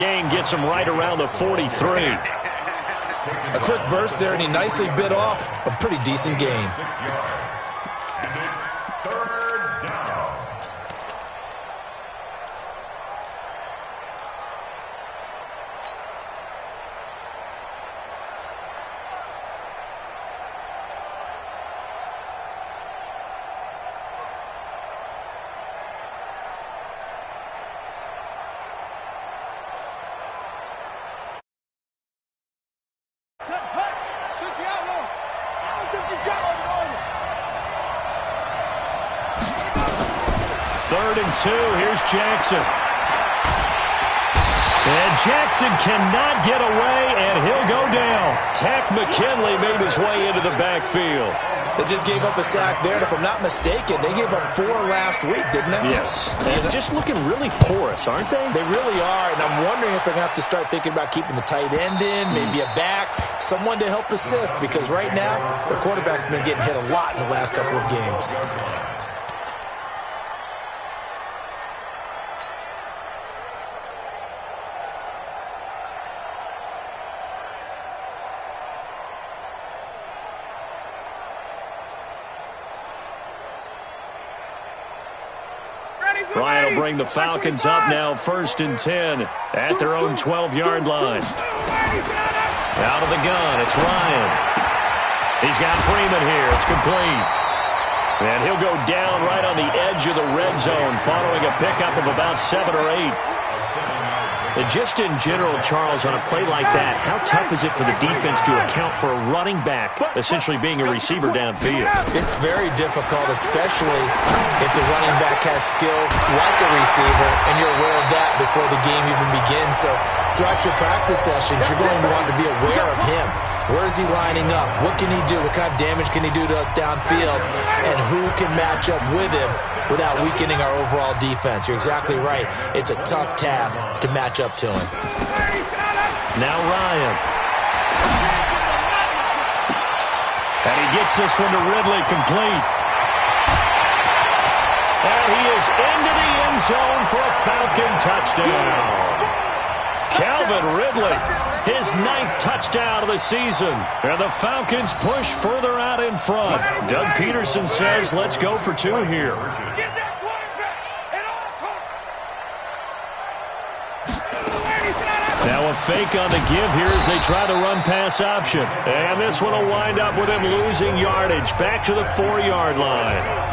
Gain gets him right around the 43. A quick burst there, and he nicely bit off a pretty decent gain. Third and 2. Here's Jackson. And Jackson cannot get away, and he'll go down. Takk McKinley made his way into the backfield. They just gave up a sack there, and if I'm not mistaken, they gave up 4 last week, didn't they? Yes. And just looking really porous, aren't they? They really are, and I'm wondering if they're going to have to start thinking about keeping the tight end in, maybe a back, someone to help assist, because right now, their quarterback's been getting hit a lot in the last couple of games. Ryan will bring the Falcons up now, 1st and 10 at their own 12-yard line. Out of the gun, it's Ryan. He's got Freeman here. It's complete. And he'll go down right on the edge of the red zone following a pickup of about 7 or 8. And just in general, Charles, on a play like that, how tough is it for the defense to account for a running back essentially being a receiver downfield? It's very difficult, especially if the running back has skills like a receiver, and you're aware of that before the game even begins. So throughout your practice sessions, you're going to want to be aware of him. Where is he lining up? What can he do? What kind of damage can he do to us downfield? And who can match up with him without weakening our overall defense? You're exactly right. It's a tough task to match up to him. Now Ryan. And he gets this one to Ridley, complete. And he is into the end zone for a Falcon touchdown. Calvin Ridley, his 9th touchdown of the season. And the Falcons push further out in front. Doug Peterson says, let's go for 2 here. Now a fake on the give here as they try the run-pass option. And this one will wind up with him losing yardage back to the 4-yard line.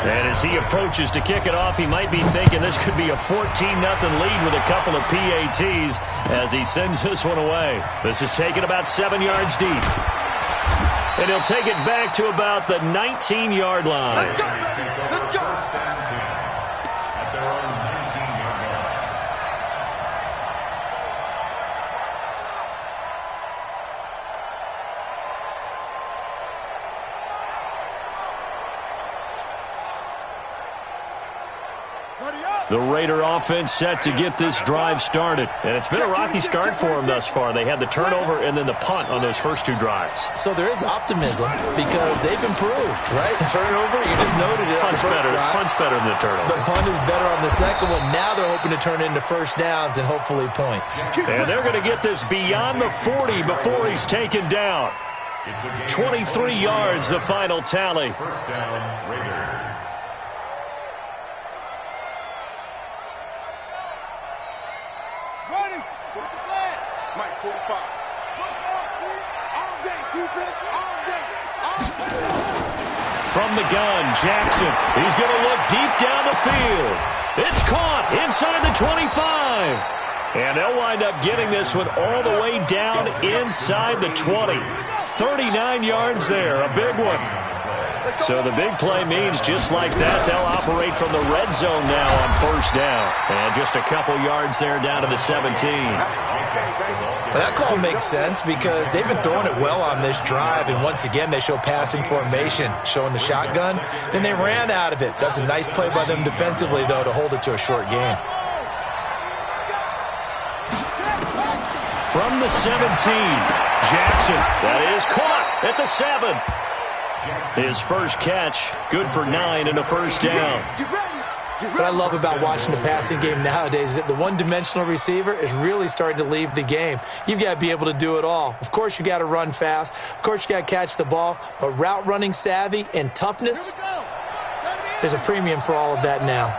And as he approaches to kick it off, he might be thinking this could be a 14-0 lead with a couple of PATs as he sends this one away. This is taken about 7 yards deep. And he'll take it back to about the 19-yard line. Let's go. Let's go. The Raider offense set to get this drive started. And it's been a rocky start for them thus far. They had the turnover and then the punt on those first 2 drives. So there is optimism because they've improved, right? Turnover, you just noted it. Punt's better than the turnover. The punt is better on the second one. Now they're hoping to turn it into first downs and hopefully points. And they're going to get this beyond the 40 before he's taken down. 23 yards, the final tally. First down, Raiders. Ready. Put the flag. Mike 45. Switch up, all day. Defense, all day. All day. From the gun, Jackson. He's going to look deep down the field. It's caught inside the 25. And they'll wind up getting this one all the way down inside the 20. 39 yards there, a big one. So the big play means just like that, they'll operate from the red zone now on first down. And just a couple yards there down to the 17. That call makes sense because they've been throwing it well on this drive, and once again they show passing formation, showing the shotgun. Then they ran out of it. That's a nice play by them defensively, though, to hold it to a short game. From the 17, Jackson. That is caught at the 7. His first catch, good for 9 and a first down. What I love about watching the passing game nowadays is that the one-dimensional receiver is really starting to leave the game. You've got to be able to do it all. Of course, you got to run fast. Of course, you got to catch the ball. But route running savvy and toughness, there's a premium for all of that now.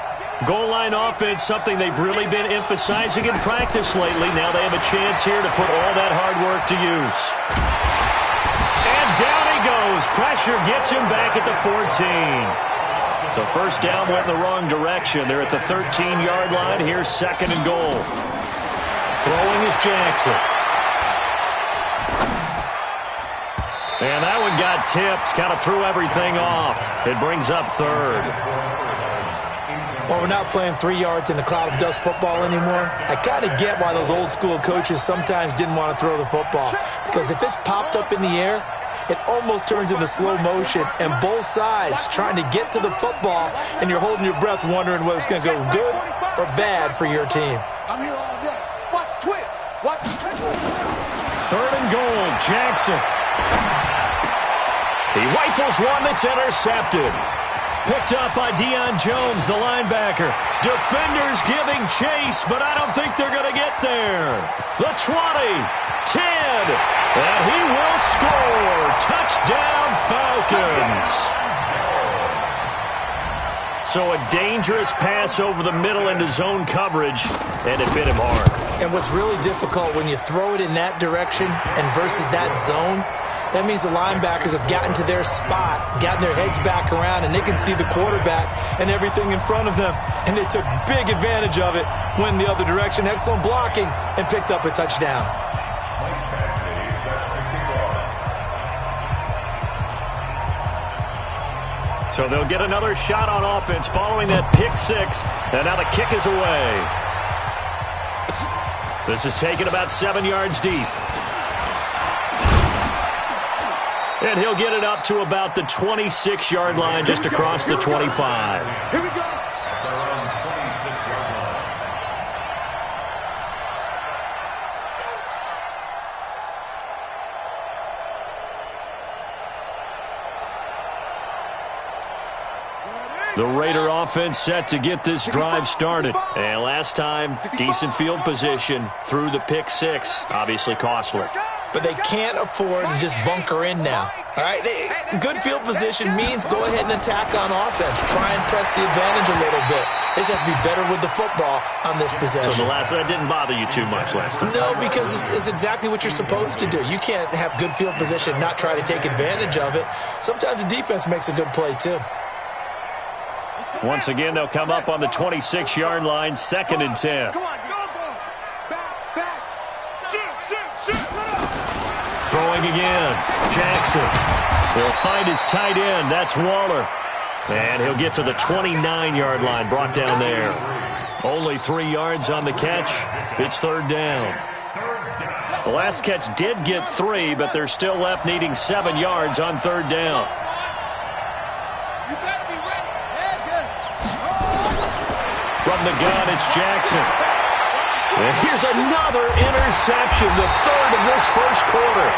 Goal line offense, something they've really been emphasizing in practice lately. Now they have a chance here to put all that hard work to use. And down he goes. Pressure gets him back at the 14. So first down went in the wrong direction. They're at the 13-yard line. Here's second and goal. Throwing is Jackson. And that one got tipped. Kind of threw everything off. It brings up third. Well, we're not playing 3 yards in a cloud of dust football anymore. I kind of get why those old-school coaches sometimes didn't want to throw the football. Because if it's popped up in the air, it almost turns into slow motion, and both sides trying to get to the football, and you're holding your breath wondering whether it's going to go good or bad for your team. I'm here all day. Watch twist. Watch Third and goal, Jackson. He rifles one that's intercepted. Picked up by Deion Jones, the linebacker. Defenders giving chase, but I don't think they're going to get there. The 20, 10, and he will score. Touchdown, Falcons. So a dangerous pass over the middle into zone coverage, and it bit him hard. And what's really difficult when you throw it in that direction and versus that zone, that means the linebackers have gotten to their spot, gotten their heads back around, and they can see the quarterback and everything in front of them. And they took big advantage of it, went the other direction, excellent blocking, and picked up a touchdown. So they'll get another shot on offense following that pick six, and now the kick is away. This is taken about 7 yards deep. And he'll get it up to about the 26-yard line, just across the 25. Here we go. At their own 26-yard line. The Raider offense set to get this drive started. And last time, decent field position through the pick six. Obviously costly. But they can't afford to just bunker in now. All right, good field position means go ahead and attack on offense. Try and press the advantage a little bit. They just have to be better with the football on this possession. So the last one didn't bother you too much last time? No, because it's exactly what you're supposed to do. You can't have good field position, not try to take advantage of it. Sometimes the defense makes a good play too. Once again, they'll come up on the 26-yard line, 2nd and 10. Come on, go. Back. Shoot. Throwing again, Jackson. He'll find his tight end. That's Waller. And he'll get to the 29-yard line, brought down there. Only 3 yards on the catch. It's third down. The last catch did get 3, but they're still left needing 7 yards on third down. From the gun, it's Jackson. And here's another interception, the third of this first quarter.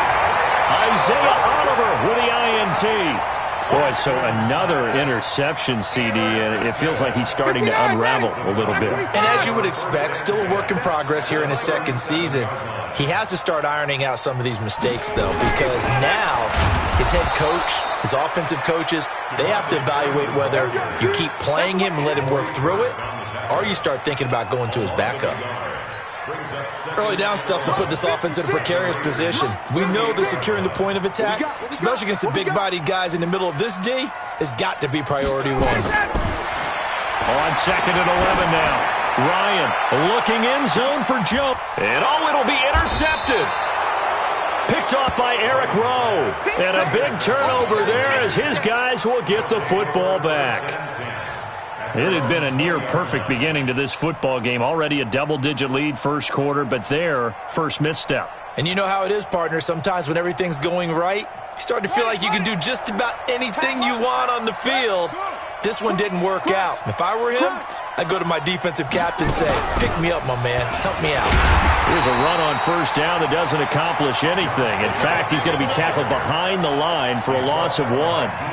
Isaiah Oliver with the INT. Boy, so another interception, CD, and it feels like he's starting to unravel a little bit. And as you would expect, still a work in progress here in his second season. He has to start ironing out some of these mistakes, though, because now his head coach, his offensive coaches, they have to evaluate whether you keep playing him and let him work through it, or you start thinking about going to his backup. Early down stuff will put this offense in a precarious position. We know that securing the point of attack, especially against the big-bodied guys in the middle of this D, has got to be priority one. On 2nd and 11 now. Ryan looking in zone for jump. And it'll be intercepted. Picked off by Eric Rowe. And a big turnover there as his guys will get the football back. It had been a near-perfect beginning to this football game. Already a double-digit lead first quarter, but their first misstep. And you know how it is, partner. Sometimes when everything's going right, you start to feel like you can do just about anything you want on the field. This one didn't work out. If I were him, I go to my defensive captain and say, pick me up, my man. Help me out. Here's a run on first down that doesn't accomplish anything. In fact, he's going to be tackled behind the line for a loss of 1.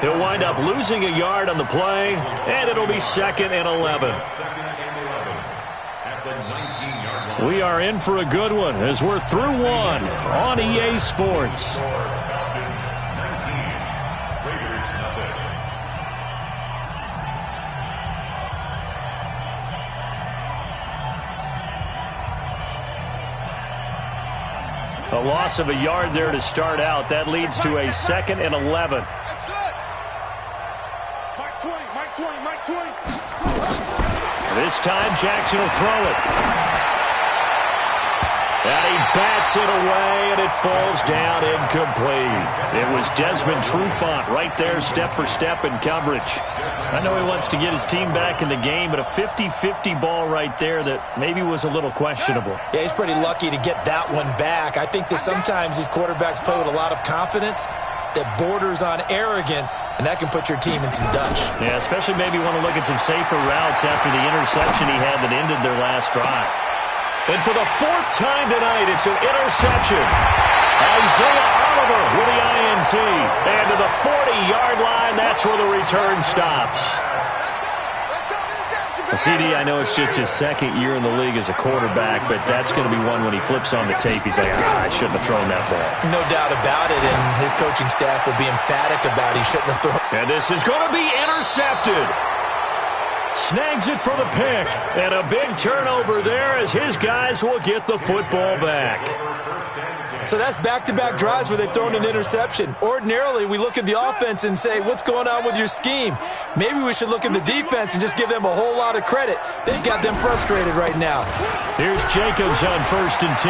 He'll wind up losing a yard on the play, and it'll be 2nd and 11. We are in for a good one as we're through 1 on EA Sports. A loss of a yard there to start out. That leads to a 2nd and 11. That's it. Mike 20, Mike 20, Mike 20. This time Jackson will throw it. And he bats it away, and it falls down incomplete. It was Desmond Trufant right there, step for step in coverage. I know he wants to get his team back in the game, but a 50-50 ball right there that maybe was a little questionable. Yeah, he's pretty lucky to get that one back. I think that sometimes these quarterbacks play with a lot of confidence that borders on arrogance, and that can put your team in some Dutch. Yeah, especially maybe want to look at some safer routes after the interception he had that ended their last drive. And for the 4th time tonight, it's an interception. Isaiah Oliver with the INT. And to the 40-yard line, that's where the return stops. CD, I know it's just his 2nd year in the league as a quarterback, but that's going to be one when he flips on the tape. He's like, I shouldn't have thrown that ball. No doubt about it, and his coaching staff will be emphatic about he shouldn't have thrown. And this is going to be intercepted. Snags it for the pick, and a big turnover there as his guys will get the football back. So that's back-to-back drives where they've thrown an interception. Ordinarily, we look at the offense and say, what's going on with your scheme? Maybe we should look at the defense and just give them a whole lot of credit. They've got them frustrated right now. Here's Jacobs on 1st and 10.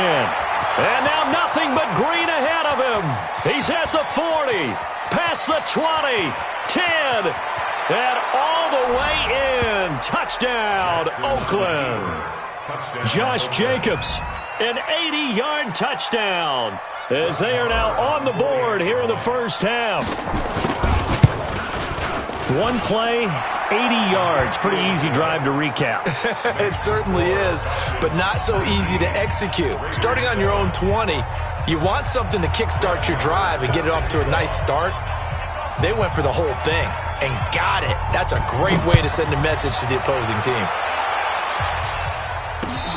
And now nothing but green ahead of him. He's at the 40, past the 20, 10, and all the way in. Touchdown, Oakland. Josh Jacobs, an 80-yard touchdown, as they are now on the board here in the first half. One play, 80 yards. Pretty easy drive to recap. It certainly is, but not so easy to execute. Starting on your own 20, you want something to kickstart your drive and get it off to a nice start. They went for the whole thing and got it. That's a great way to send a message to the opposing team.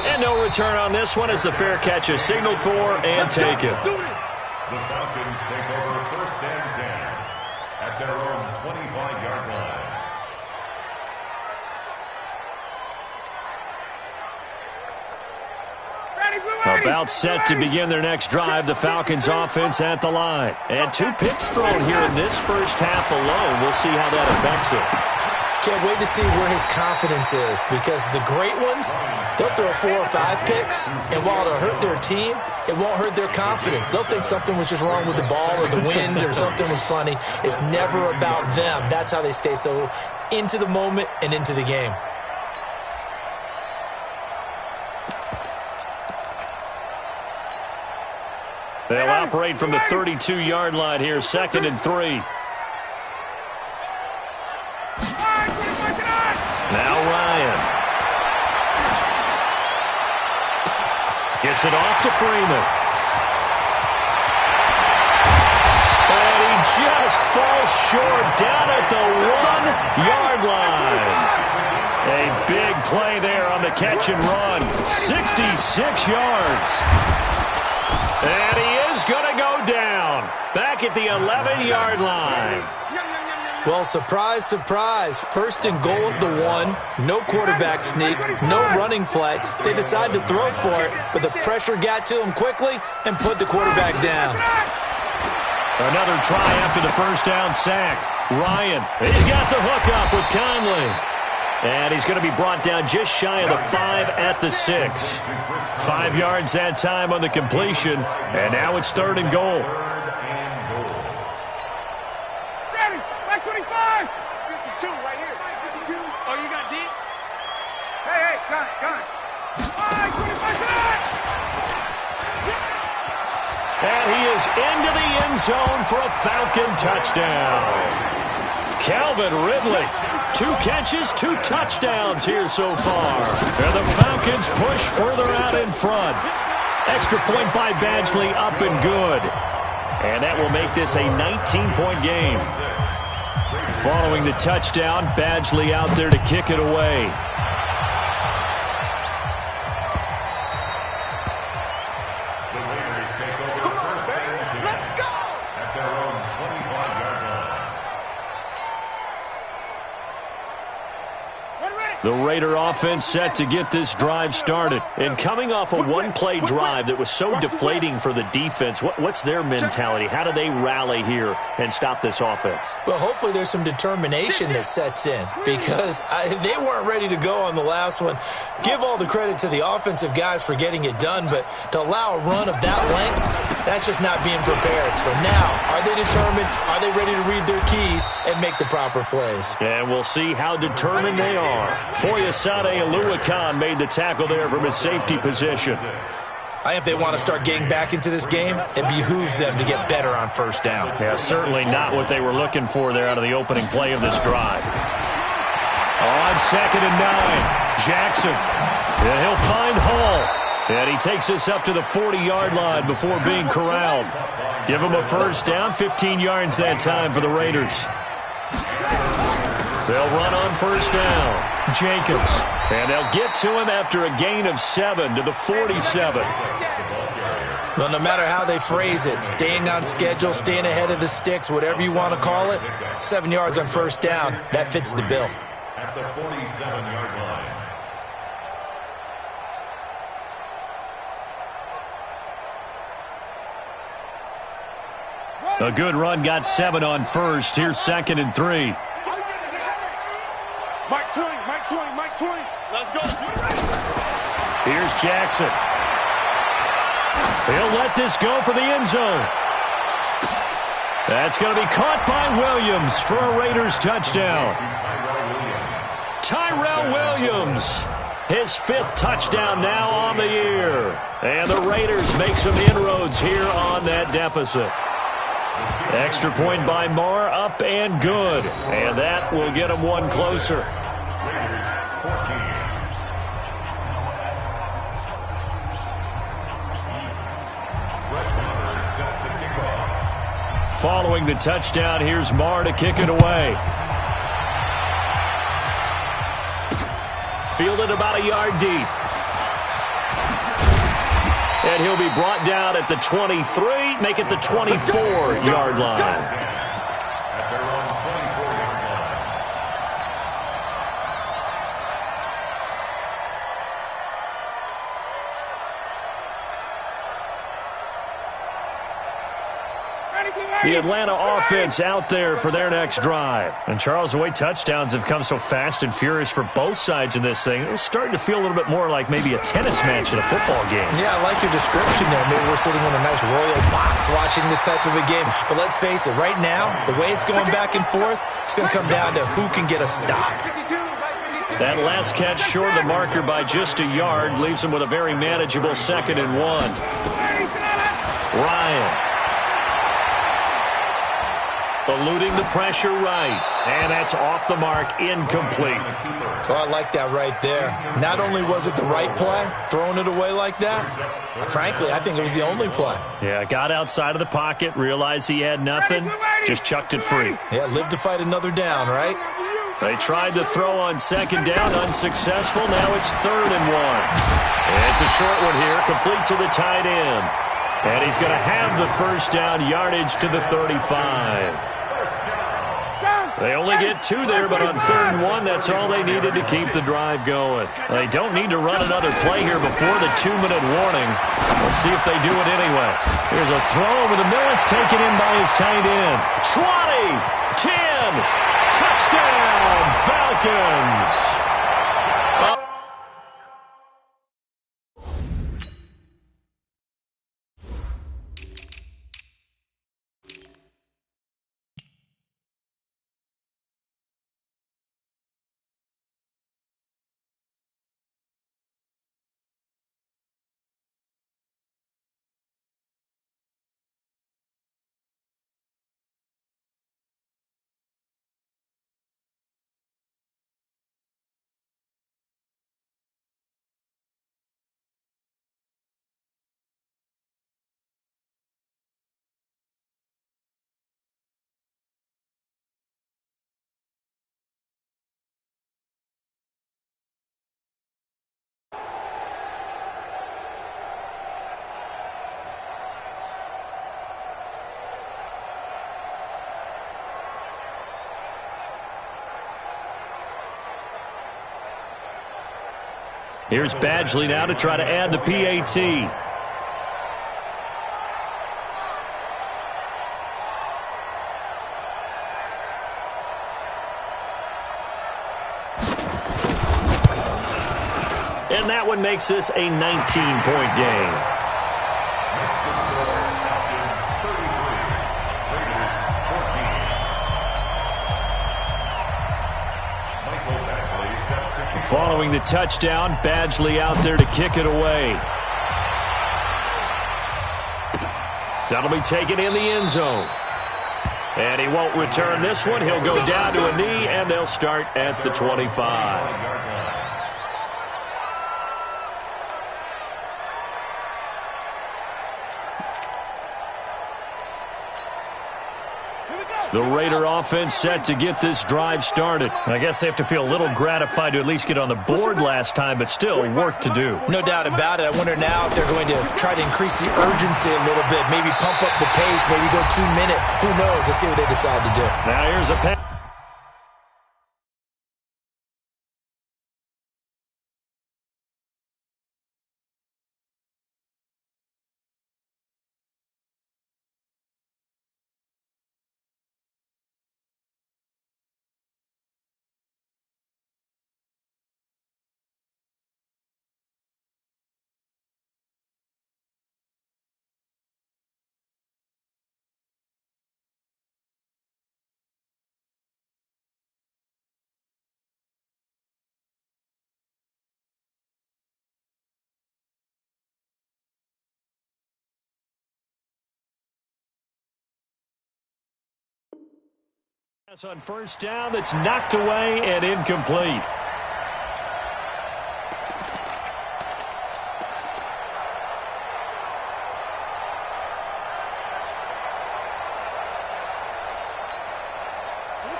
And no return on this one as the fair catch is signaled for and taken. The Falcons take over 1st and 10 at their own 25-yard line. About set to begin their next drive, the Falcons offense at the line. And 2 picks thrown here in this first half alone. We'll see how that affects it. Can't wait to see where his confidence is, because the great ones, they'll throw 4 or 5 picks, and while it'll hurt their team, it won't hurt their confidence. They'll think something was just wrong with the ball or the wind or something was funny. It's never about them. That's how they stay so into the moment and into the game. They'll operate from the 32-yard line here, 2nd and 3. Now Ryan. Gets it off to Freeman. And he just falls short down at the 1-yard line. A big play there on the catch and run. 66 yards. And he is going to go down. Back at the 11-yard line. Well, surprise, surprise. 1st and goal at the 1. No quarterback sneak. No running play. They decide to throw for it, but the pressure got to him quickly and put the quarterback down. Another try after the first down sack. Ryan, he's got the hook up with Conley. And he's going to be brought down just shy of the 5 at the 6. 5 yards that time on the completion. And now it's 3rd and goal. Ready, back 25. 52 right here. 52. Oh, you got deep? Hey, gun. 25 tonight. And he is into the end zone for a Falcon touchdown. Calvin Ridley, 2 catches, 2 touchdowns here so far. And the Falcons push further out in front. Extra point by Badgley, up and good. And that will make this a 19-point game. Following the touchdown, Badgley out there to kick it away. The Raider offense set to get this drive started. And coming off a one-play drive that was so deflating for the defense, what's their mentality? How do they rally here and stop this offense? Well, hopefully there's some determination that sets in because they weren't ready to go on the last one. Give all the credit to the offensive guys for getting it done, but to allow a run of that length, that's just not being prepared. So now, are they determined? Are they ready to read their keys and make the proper plays? And we'll see how determined they are. Foyesade Aluakan made the tackle there from his safety position. If they want to start getting back into this game, it behooves them to get better on first down. Yeah, certainly not what they were looking for there out of the opening play of this drive. On 2nd and 9, Jackson. And he'll find Hall. And he takes us up to the 40-yard line before being corralled. Give him a first down, 15 yards that time for the Raiders. They'll run on first down. Jacobs. And they'll get to him after a gain of 7 to the 47. Well, no matter how they phrase it, staying on schedule, staying ahead of the sticks, whatever you want to call it, 7 yards on first down, that fits the bill. At the 47-yard line. A good run got 7 on first. Here's 2nd and 3. Mike 20, Mike 20, Mike 20. Let's go. Here's Jackson. He'll let this go for the end zone. That's going to be caught by Williams for a Raiders touchdown. Tyrell Williams, his 5th touchdown now on the year. And the Raiders make some inroads here on that deficit. Extra point by Moore, up and good. And that will get them one closer. Following the touchdown, here's Moore to kick it away. Fielded about a yard deep. And he'll be brought down at the 23, make it the 24-yard line. The Atlanta offense out there for their next drive. And Charles, the way touchdowns have come so fast and furious for both sides in this thing, it's starting to feel a little bit more like maybe a tennis match in a football game. Yeah, I like your description there. Maybe we're sitting in a nice royal box watching this type of a game. But let's face it, right now, the way it's going back and forth, it's going to come down to who can get a stop. That last catch short of the marker by just a yard leaves him with a very manageable 2nd and 1. Ryan. Eluding the pressure right. And that's off the mark, incomplete. Oh, I like that right there. Not only was it the right play, throwing it away like that, frankly, I think it was the only play. Yeah, got outside of the pocket, realized he had nothing, just chucked it free. Yeah, live to fight another down, right? They tried to throw on 2nd down, unsuccessful. Now it's 3rd and 1. It's a short one here, complete to the tight end. And he's going to have the first down, yardage to the 35. They only get 2 there, but on 3rd and 1, that's all they needed to keep the drive going. They don't need to run another play here before the 2-minute warning. Let's see if they do it anyway. Here's a throw over the middle. It's taken in by his tight end. 20, 10, touchdown, Falcons. Here's Badgley now to try to add the PAT. And that one makes this a 19-point game. Next to score, Falcons 33, Raiders 14. Michael Badgley set to kick. Following the touchdown, Badgley out there to kick it away. That'll be taken in the end zone. And he won't return this one. He'll go down to a knee, and they'll start at the 25. The Raider offense set to get this drive started. I guess they have to feel a little gratified to at least get on the board last time, but still work to do. No doubt about it. I wonder now if they're going to try to increase the urgency a little bit, maybe pump up the pace, maybe go 2 minute. Who knows? Let's see what they decide to do. Now here's a pass. On first down, that's knocked away and incomplete.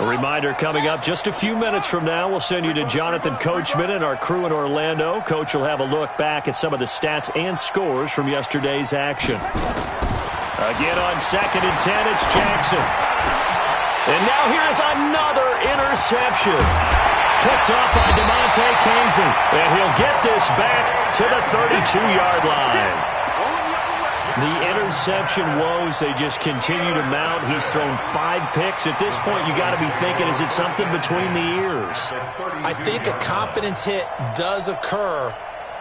A reminder coming up just a few minutes from now, we'll send you to Jonathan Coachman and our crew in Orlando. Coach will have a look back at some of the stats and scores from yesterday's action. Again on 2nd and 10, it's Jackson. And now here's another interception. Picked up by DeMonte Casey. And he'll get this back to the 32-yard line. The interception woes, they just continue to mount. He's thrown 5 picks. At this point, you got to be thinking, is it something between the ears? I think a confidence hit does occur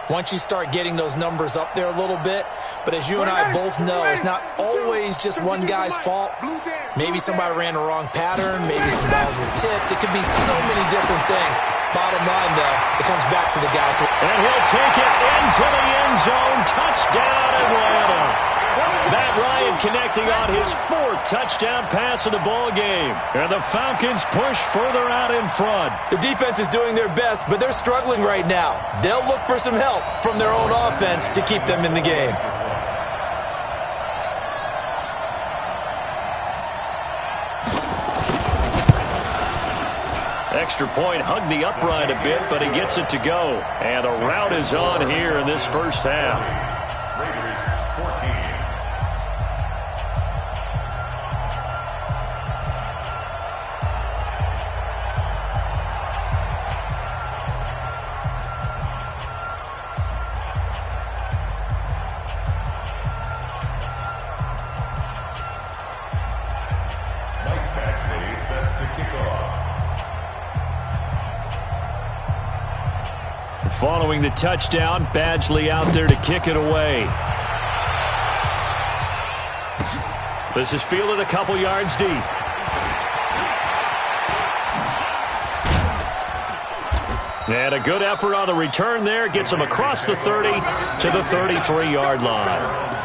once you start getting those numbers up there a little bit. But as you and I both know, it's not always just one guy's fault. Maybe somebody ran the wrong pattern. Maybe some balls were tipped. It could be so many different things. Bottom line, though, it comes back to the guy. And he'll take it into the end zone. Touchdown, Atlanta. Matt Ryan connecting on his 4th touchdown pass of the ball game. And the Falcons push further out in front. The defense is doing their best, but they're struggling right now. They'll look for some help from their own offense to keep them in the game. Extra point, hugged the upright a bit, but he gets it to go. And the route is on here in this first half. Raiders 14. Mike Badgley set to kick off. Following the touchdown, Badgley out there to kick it away. This is fielded a couple yards deep. And a good effort on the return there. Gets him across the 30 to the 33-yard line.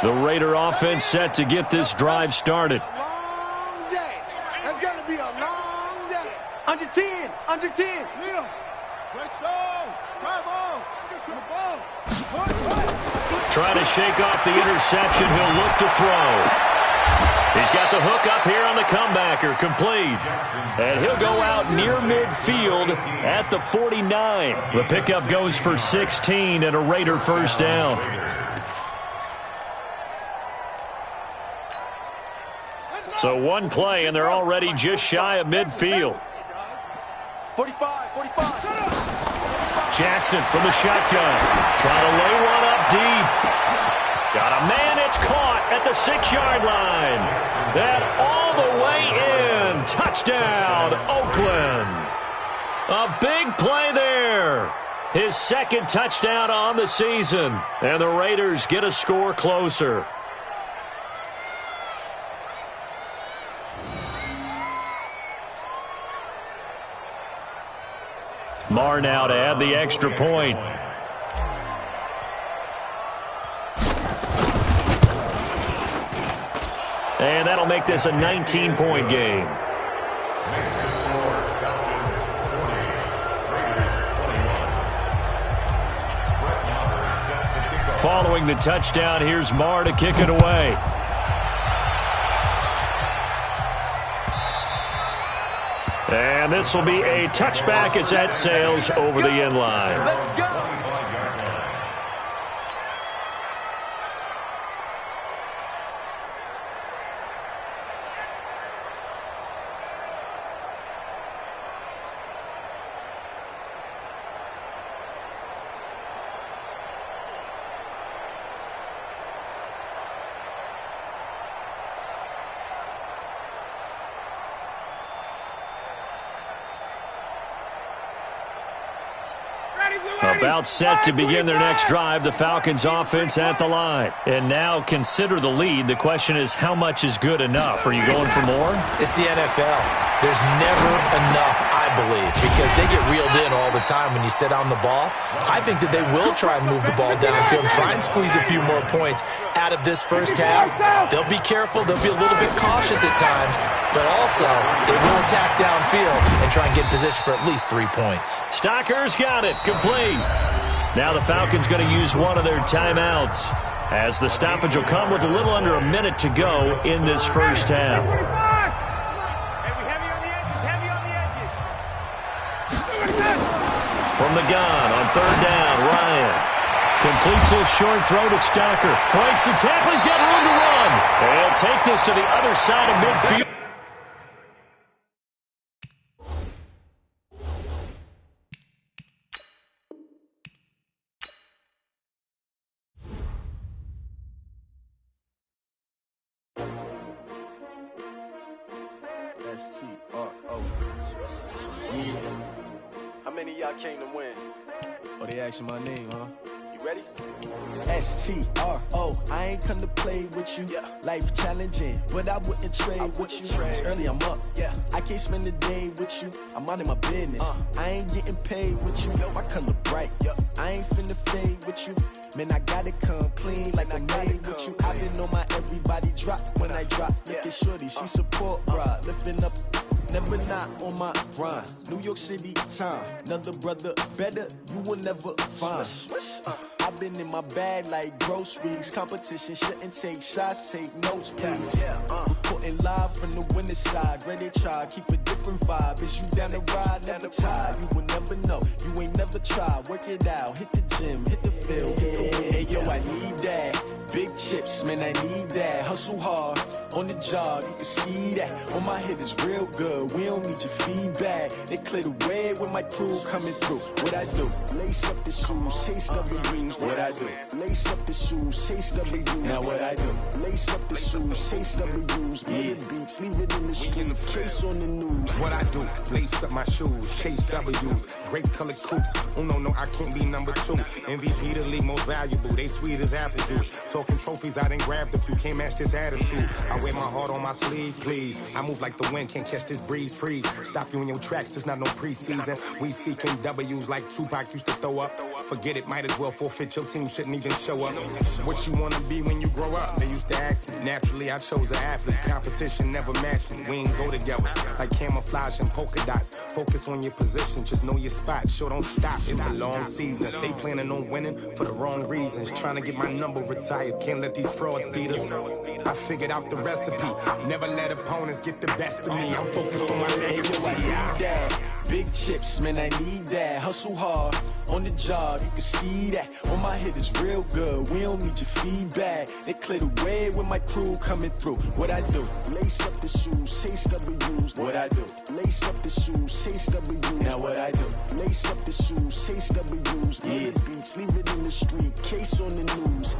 The Raider offense set to get this drive started. Long day. That's going to be a long day. Under 10. Under 10. Leo. Press slow. Drive on. To the ball. Trying to shake off the interception. He'll look to throw. He's got the hook up here on the comebacker. Complete. And he'll go out near midfield at the 49. The pickup goes for 16 and a Raider first down. So one play, and they're already just shy of midfield. 45, 45. Jackson from the shotgun. Trying to lay one up deep. Got a man, it's caught at the 6-yard line. That all the way in. Touchdown, Oakland. A big play there. His second touchdown on the season. And the Raiders get a score closer. Marr now to add the extra point. And that'll make this a 19-point game. Following the touchdown, here's Marr to kick it away. And this will be a touchback as that sails over the end line. Let's go. About set to begin their next drive, the Falcons offense at the line. And now consider the lead. The question is, how much is good enough? Are you going for more? It's the NFL. There's never enough, I believe, because they get reeled in all the time when you sit on the ball. I think that they will try and move the ball downfield, try and squeeze a few more points out of this first half. They'll be careful. They'll be a little bit cautious at times, but also they will attack downfield and try and get position for at least 3 points. Stocker's got it. Complete. Now the Falcons going to use one of their timeouts, as the stoppage will come with a little under a minute to go in this first half. From the gun on third down, Ryan completes a short throw to Stocker. Breaks the tackle. He's got room to run. He'll take this to the other side of midfield. S-T-R-O. Yeah. How many of y'all came to win? Oh, they asking my name, huh? You ready? S-T-R-O. I ain't come to play with you. Yeah. Life challenging, but I wouldn't trade with you. It's early, I'm up. Yeah. I can't spend the day with you. I'm minding my business. I ain't getting paid with you. My color bright. I ain't finna fade with you. Man, I gotta come clean like I'm made with you. I've been on my everybody drop when I drop. Look at shorty, she support, bruh. Lifting up. Never not on my grind. New York City time. Another brother better, you will never find. I've been in my bag like groceries. Competition shouldn't take shots, take notes, please. Reporting live from the winning side. Ready to try, keep a different vibe. Is you down the ride, never tired. You will never know, you ain't never tried. Work it out, hit the gym, hit the field. Hey yo, I need that. Big chips, man, I need that. Hustle hard, on the job, you can see that. On my head is real good, we don't need your feedback. They clear the way when my crew coming through. What I do? Lace up the shoes, chase W's. What I do? Lace up the shoes, chase W's. Now what I do? Lace up the shoes, chase W's. Yeah. Beats, leave it in the street, case on the news. What I do? Lace up my shoes, chase W's. Great colored coops. Oh no, I can't be number 2. MVP the league most valuable. They sweet as apple juice. Talking trophies, I done grabbed a few. Can't match this attitude. I wear my heart on my sleeve, please. I move like the wind, can't catch this breeze. Freeze. Stop you in your tracks. There's not no preseason. We seeking W's like Tupac used to throw up. Forget it, might as well forfeit. Your team shouldn't even show up. What you wanna be when you grow up? They used to ask me. Naturally, I chose an athlete. Competition never matched me. We ain't go together like camouflage and polka dots. Focus on your position, just know your spot. Sure, don't stop. It's a long season. They planning on winning for the wrong reasons. Trying to get my number retired. Can't let these frauds beat us. I figured out the recipe. Never let opponents get the best of me. I'm focused on my legacy. I need that. Big chips, man, I need that. Hustle hard on the job, you can see that. On my head is real good. We don't need your feedback. They clear the way with my crew coming through. What I do? Lace up the shoes, chase W's. What I do? Lace up the shoes, chase W's. Now what I do? Lace up the shoes, chase W's. Yeah, beats, leave it in the street. Case on the news.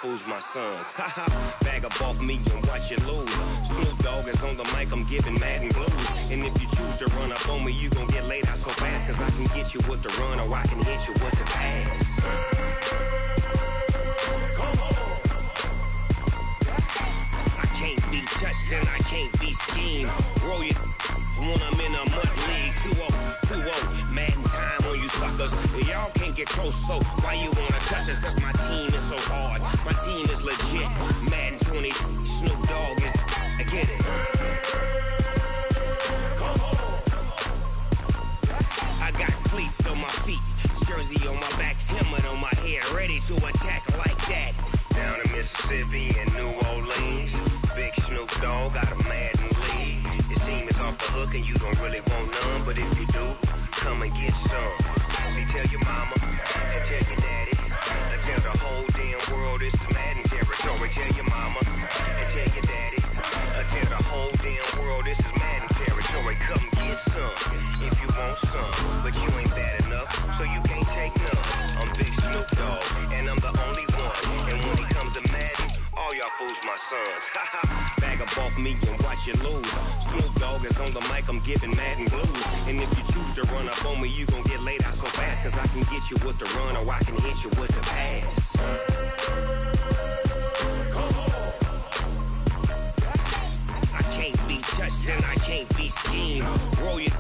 Fools my sons. Haha, bag up off me and watch you lose. Snoop Dogg is on the mic, I'm giving Madden blues. And if you choose to run up on me, you gon' get laid out so fast. Cause I can get you with the run or I can hit you with the pass. I can't be touched and I can't be schemed. Roll you when I'm in a mud league. 2-0, 2-0, Madden time on you suckers. Y'all can't get close, so why you wanna touch us? Cause my team is so hard, my team is legit. Madden 20, Snoop Dogg is, I get it. I got cleats on my feet, jersey on my back, helmet on my head, ready to attack like that. Down in Mississippi and New Orleans, big Snoop Dogg got a Madden lead. Your team is off the hook and you don't really want none, but if you do, come and get some. See, tell your mama and tell your daddy, and tell the whole damn world it's Madden territory. Tell your mama and tell your daddy, and tell the whole damn world this is Madden territory. Come get some if you want some, but you ain't bad enough, so you can't take none. I'm Big Snoop Dogg, and I'm the only one. And when it comes to Madden, all y'all fools my sons. Bag up off me and watch you lose. Snoop Dogg is on the mic, I'm giving Madden blues. And if you choose to run up on me, you gon' get laid out so fast. Cause I can get you with the run or I can hit you with the pass. I can't be touched and I can't be schemed. Roll you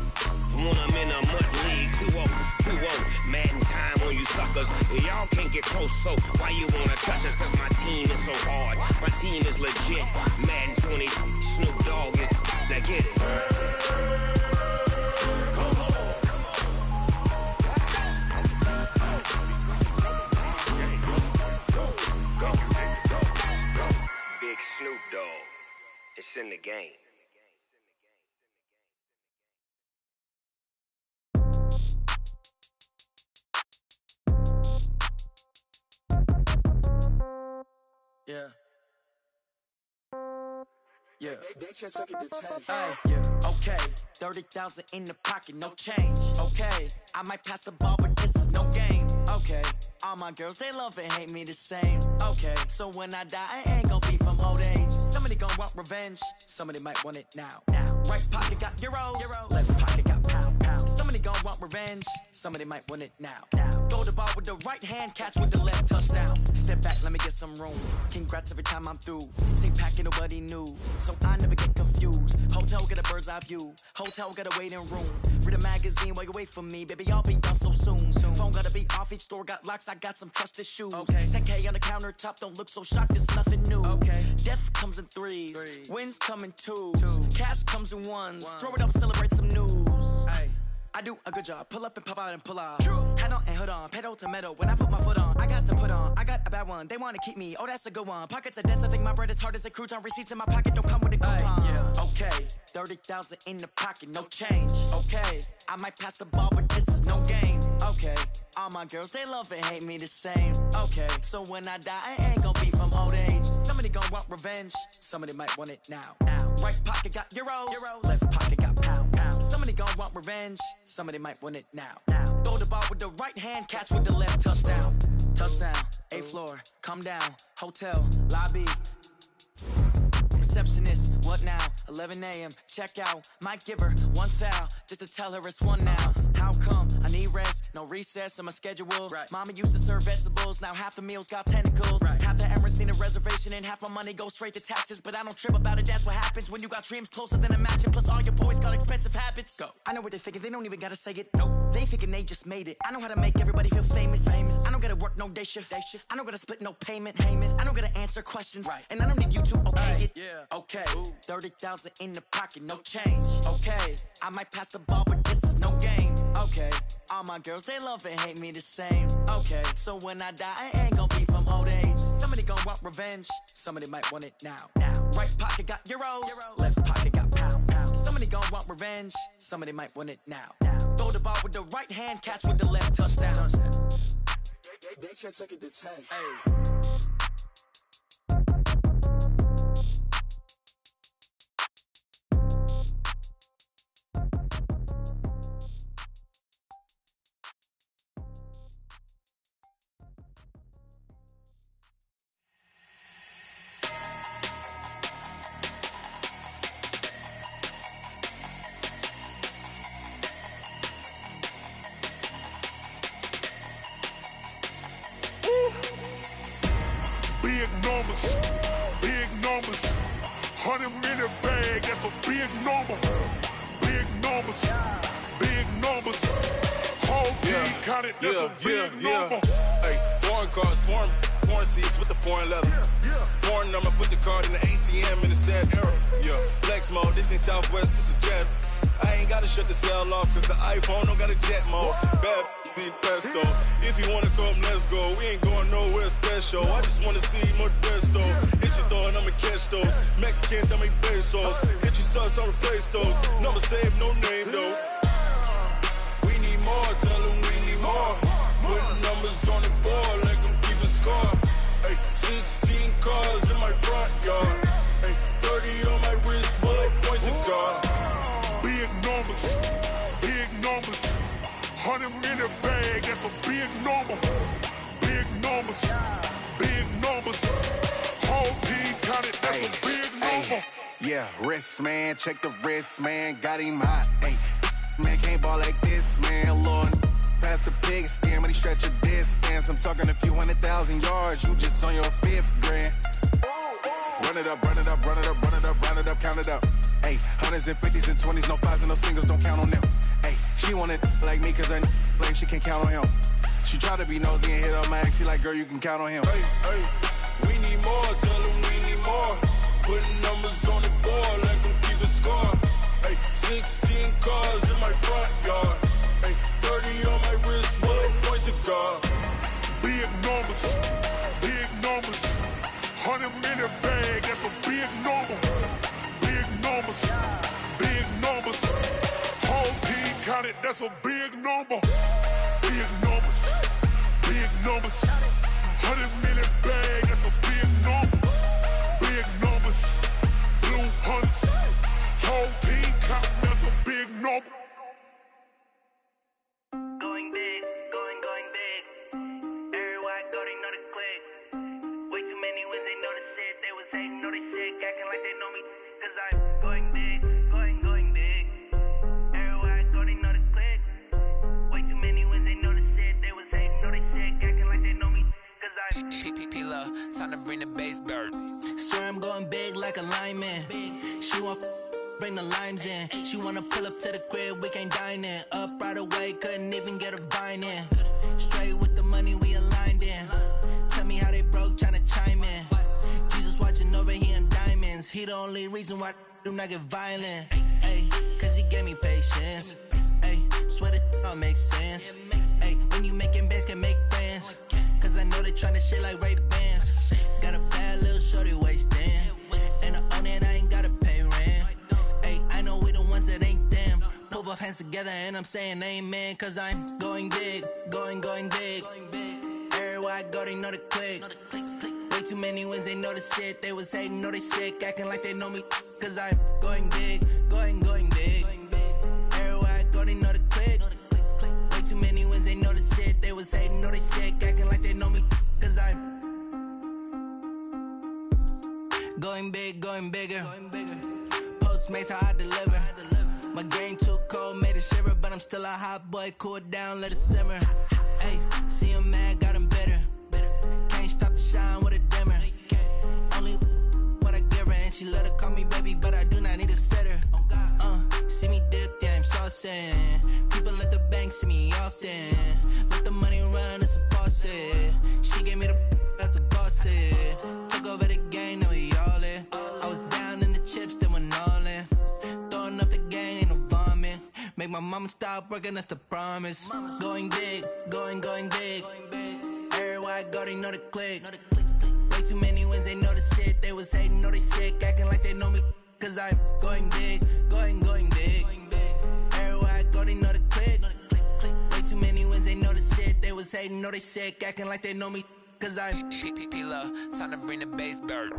when I'm in a mud league. 2-0, 2-0, Madden time on you suckers. Y'all can't get close, so why you wanna touch us? Cause my team is so hard, my team is legit. Madden 20, Snoop Dogg is, now get it. Big Snoop Dogg, it's in the game. Yeah. Yeah. Hey, yeah. Okay. 30,000 in the pocket, no change. Okay. I might pass the ball, but this is no game. Okay. All my girls, they love and hate me the same. Okay. So when I die, I ain't gon' be from old age. Somebody gon' want revenge. Somebody might want it now. Right pocket got euros. Left pocket got pound. Somebody gon' want revenge. Somebody might want it now. Go to ball with the right hand, catch with the left, touchdown. Step back, let me get some room. Congrats every time I'm through. Same packet, nobody knew, so I never get confused. Hotel get a bird's eye view. Hotel got a waiting room. Read a magazine while you wait for me, baby. I'll be done so soon. Phone gotta be off. Each store got locks. I got some trusted shoes. 10K on the countertop. Don't look so shocked. It's nothing new. Death comes in threes. Wins come in twos. Cash comes in ones. Throw it up, celebrate some news. I do a good job. Pull up and pop out and pull out. Head on and hood on. Pedal to metal. When I put my foot on, I got to put on. I got a bad one. They want to keep me. Oh, that's a good one. Pockets are dense. I think my bread is hard as a crouton. Receipts in my pocket don't come with a coupon. Okay. 30,000 in the pocket. No change. Okay. I might pass the ball, but this is no game. Okay, all my girls, they love and hate me the same. Okay, so when I die, I ain't gon' be from old age. Somebody gon' want revenge, somebody might want it now. Right pocket got euros, left pocket got pounds. Somebody gon' want revenge, somebody might want it now. Throw the ball with the right hand, catch with the left, touchdown. Touchdown, 8th floor, come down, hotel, lobby. Receptionist, what now? 11 a.m. check out. Might give her one foul just to tell her it's one now. How come? I need rest, no recess in my schedule. Right. Mama used to serve vegetables, now half the meals got tentacles. Right. Half the errands need a reservation and half my money goes straight to taxes. But I don't trip about it, that's what happens when you got dreams closer than a mansion. Plus all your boys got expensive habits. Go. I know what they're thinking, they don't even gotta say it. Nope. They thinking they just made it. I know how to make everybody feel famous. I don't gotta work no day shift. I don't gotta split no payment. I don't gotta answer questions. Right. And I don't need you to okay it. Yeah. Okay, 30,000 in the pocket, no change. Okay, I might pass the ball, but this is no game. Okay, all my girls, they love and hate me the same. Okay, so when I die, I ain't gon' be from old age. Somebody gon' want revenge, somebody might want it now. Right pocket got euros, left pocket got pounds. Somebody gon' want revenge, somebody might want it now. Throw the ball with the right hand, catch with the left, touchdown. They can't take it to 10. Hey. Big numbers, 100 in the bag, that's a big number. Big numbers, whole team counted, that's a big number. Hey, foreign cars, foreign seats with the foreign leather. Foreign number, put the card in the ATM in the sad era. Yeah, flex mode, this ain't Southwest, this is Jet. I ain't gotta shut the cell off, cause the iPhone don't got a jet mode. Bad need pesto. If you wanna come, let's go. We ain't going nowhere special. I just wanna see Modesto. Hit your throw and I'ma catch those. Mexican, dummy pesos. Hit your sauce, I'll replace those. Number save, no name though. We need more, tell them we need more. Putting numbers on the board, let them keep a score. Hey, 16 cars in my front yard. Hey, 30 on my wrist, bullet points to God. Big numbers, 100 in the bag, that's a big number. Big numbers, whole team counted, that's a big number. Yeah, wrist man, check the wrist man, got him hot. Ay, man can't ball like this, man. Lord, past the big skin, but he stretch a distance. I'm talking a few 100,000 yards, you just on your 5th grand. Run it up, count it up. Ayy, 100s and 50s and 20s, no 5s and no singles, don't count on them. Ayy, she want it like me, cause her like she can't count on him. She try to be nosy and hit up my ex, she like, girl, you can count on him. Hey, we need more, tell them we need more. Putting numbers on the board, let them keep the score. Hey, 16 cars in my front yard. Hey, 30 on my wrist, bullet point to God. Big numbers, 100 in the bag, that's a big number. Big numbers, whole team counted, that's a big number. Big numbers, 100 in the bag, that's a big number. Big numbers, blue hunts, whole team counting, that's a big number. Going big, going big. Everywhere I go, they know the click. Way too many wins, they know the shit. They was hating, know they sick, acting like they know me. Cause I'm going big, going big. Everywhere I go, they know the click. Way too many wins, they know the shit. They was hating, know they sick, acting like they know me. Cause I'm P-P-P-Love, time to bring the bass bird. Swear I'm going big like a lineman. She want bring the limes in. She wanna pull up to the crib, we can't dine in. Up right away, couldn't even get a vine in. Straight with the money we aligned in. Tell me how they broke, tryna chime in. Jesus watching over here in diamonds. He the only reason why do not get violent. Ay, cause he gave me patience. Ay, swear that all makes sense. Ay, when you making bands, can make friends. Cause I know they tryna shit like Ray-Bans. Got a bad little shorty wasting. And I own it, I ain't gotta pay rent. Ay, I know we the ones that ain't them. Pull up hands hands together and I'm saying amen, cause I'm going big, going big. Everywhere I go, they know the click. Way too many wins, they know the shit. They was hating, know they sick, acting like they know me, cause I'm going big, going big. Everywhere I go, they know the click. Way too many wins, they know the shit. They was hating, know they sick, acting like they know me, cause I'm going big, going bigger. Postmates how I deliver. My game too cold, made it shiver, but I'm still a hot boy. Cool it down, let it simmer. Hey, see him mad, got him bitter. Can't stop the shine with a dimmer. Only what I give her, and she let her call me baby, but I do not need a sitter. See me dip, yeah, I'm saucing. People at the bank see me often. Let the money run, it's a faucet. She gave me the that's a faucet. Took over the game, now we all in. I was down in the chips, then went all in. Throwing up the gang, ain't no vomit. Make my mama stop working, that's the promise. Going big, going big. Everywhere I go, they know the click. Way too many wins, they know the shit. They was hating, know they sick, acting like they know me, cause I'm going big, going big. Everywhere I go, they know the click. Way too many wins, they know the shit. They was hating, know they sick, acting like they know me, cause I'm P-Love, time to bring the bass bird.